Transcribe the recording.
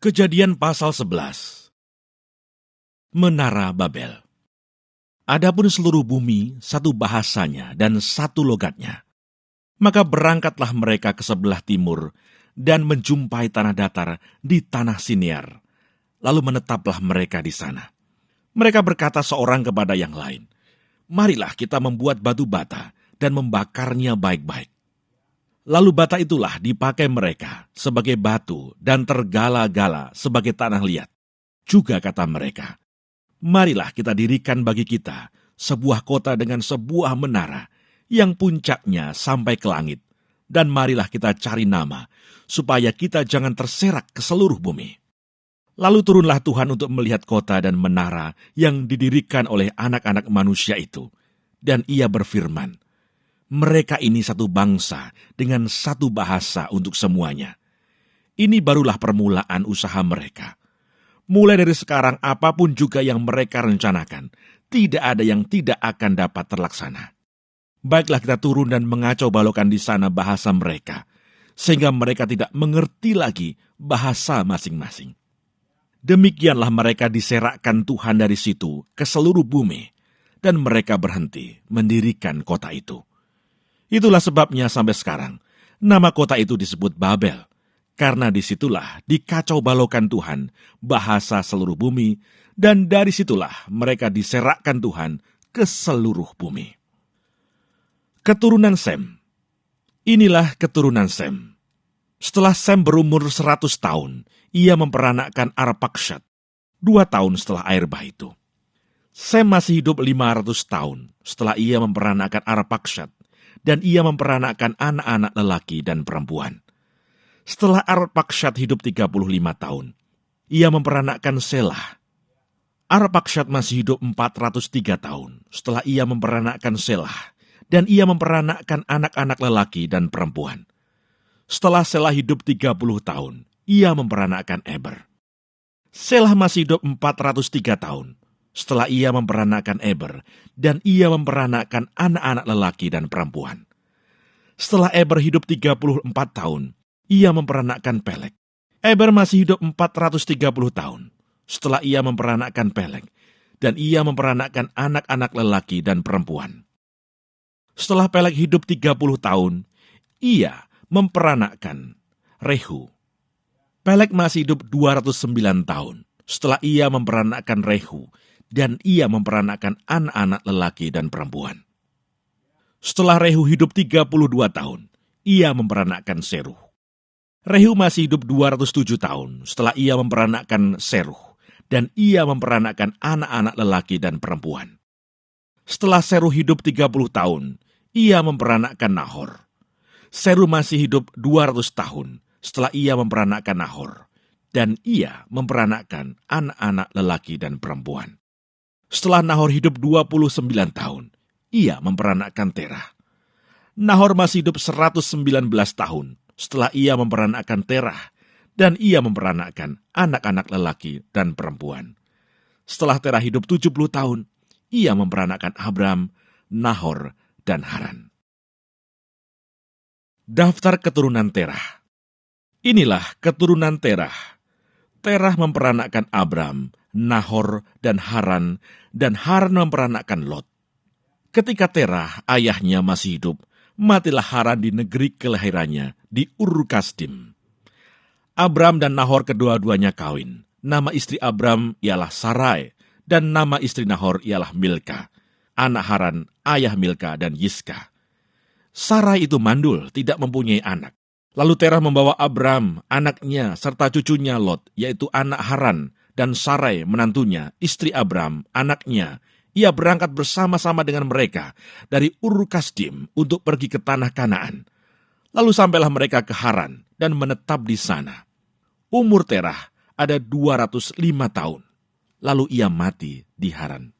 Kejadian pasal 11. Menara Babel. Adapun seluruh bumi satu bahasanya dan satu logatnya. Maka berangkatlah mereka ke sebelah timur dan menjumpai tanah datar di tanah Sinear. Lalu menetaplah mereka di sana. Mereka berkata seorang kepada yang lain, "Marilah kita membuat batu bata dan membakarnya baik-baik." Lalu bata itulah dipakai mereka sebagai batu dan tergala-gala sebagai tanah liat. Juga kata mereka, "Marilah kita dirikan bagi kita sebuah kota dengan sebuah menara yang puncaknya sampai ke langit. Dan marilah kita cari nama, supaya kita jangan terserak ke seluruh bumi." Lalu turunlah Tuhan untuk melihat kota dan menara yang didirikan oleh anak-anak manusia itu. Dan ia berfirman, "Mereka ini satu bangsa dengan satu bahasa untuk semuanya. Ini barulah permulaan usaha mereka. Mulai dari sekarang apapun juga yang mereka rencanakan, tidak ada yang tidak akan dapat terlaksana. Baiklah kita turun dan mengacau balaukan di sana bahasa mereka, sehingga mereka tidak mengerti lagi bahasa masing-masing." Demikianlah mereka diserakkan Tuhan dari situ ke seluruh bumi, dan mereka berhenti mendirikan kota itu. Itulah sebabnya sampai sekarang, nama kota itu disebut Babel, karena disitulah dikacau balaukan Tuhan, bahasa seluruh bumi, dan dari situlah mereka diserakkan Tuhan ke seluruh bumi. Keturunan Sem. Inilah keturunan Sem. Setelah Sem berumur 100 tahun, ia memperanakkan Arpakshad, 2 tahun setelah air bah itu. Sem masih hidup 500 tahun setelah ia memperanakkan Arpakshad, dan ia memperanakkan anak-anak lelaki dan perempuan. Setelah Arpakshad hidup 35 tahun, ia memperanakkan Selah. Arpakshad masih hidup 403 tahun setelah ia memperanakkan Selah, dan ia memperanakkan anak-anak lelaki dan perempuan. Setelah Selah hidup 30 tahun, ia memperanakkan Eber. Selah masih hidup 403 tahun setelah ia memperanakkan Eber, dan ia memperanakkan anak-anak lelaki dan perempuan. Setelah Eber hidup 34 tahun, ia memperanakkan Peleg. Eber masih hidup 430 tahun setelah ia memperanakkan Peleg, dan ia memperanakkan anak-anak lelaki dan perempuan. Setelah Peleg hidup 30 tahun, ia memperanakkan Rehu. Peleg masih hidup 209 tahun setelah ia memperanakkan Rehu, dan ia memperanakkan anak-anak lelaki dan perempuan. Setelah Rehu hidup 32 tahun, ia memperanakkan Seruh. Rehu masih hidup 207 tahun setelah ia memperanakkan Seruh, dan ia memperanakkan anak-anak lelaki dan perempuan. Setelah Seruh hidup 30 tahun, ia memperanakkan Nahor. Seruh masih hidup 200 tahun setelah ia memperanakkan Nahor, dan ia memperanakkan anak-anak lelaki dan perempuan. Setelah Nahor hidup 29 tahun, ia memperanakkan Terah. Nahor masih hidup 119 tahun setelah ia memperanakkan Terah, dan ia memperanakkan anak-anak lelaki dan perempuan. Setelah Terah hidup 70 tahun, ia memperanakkan Abram, Nahor, dan Haran. Daftar keturunan Terah. Inilah keturunan Terah. Terah memperanakkan Abram, Nahor, dan Haran memperanakkan Lot. Ketika Terah, ayahnya masih hidup, matilah Haran di negeri kelahirannya, di Ur-Kasdim. Abram dan Nahor kedua-duanya kawin. Nama istri Abram ialah Sarai, dan nama istri Nahor ialah Milka. Anak Haran, ayah Milka dan Yiska. Sarai itu mandul, tidak mempunyai anak. Lalu Terah membawa Abram, anaknya, serta cucunya Lot, yaitu anak Haran, dan Sarai, menantunya, istri Abram, anaknya. Ia berangkat bersama-sama dengan mereka dari Ur-Kasdim untuk pergi ke tanah Kanaan. Lalu sampailah mereka ke Haran dan menetap di sana. Umur Terah ada 205 tahun. Lalu ia mati di Haran.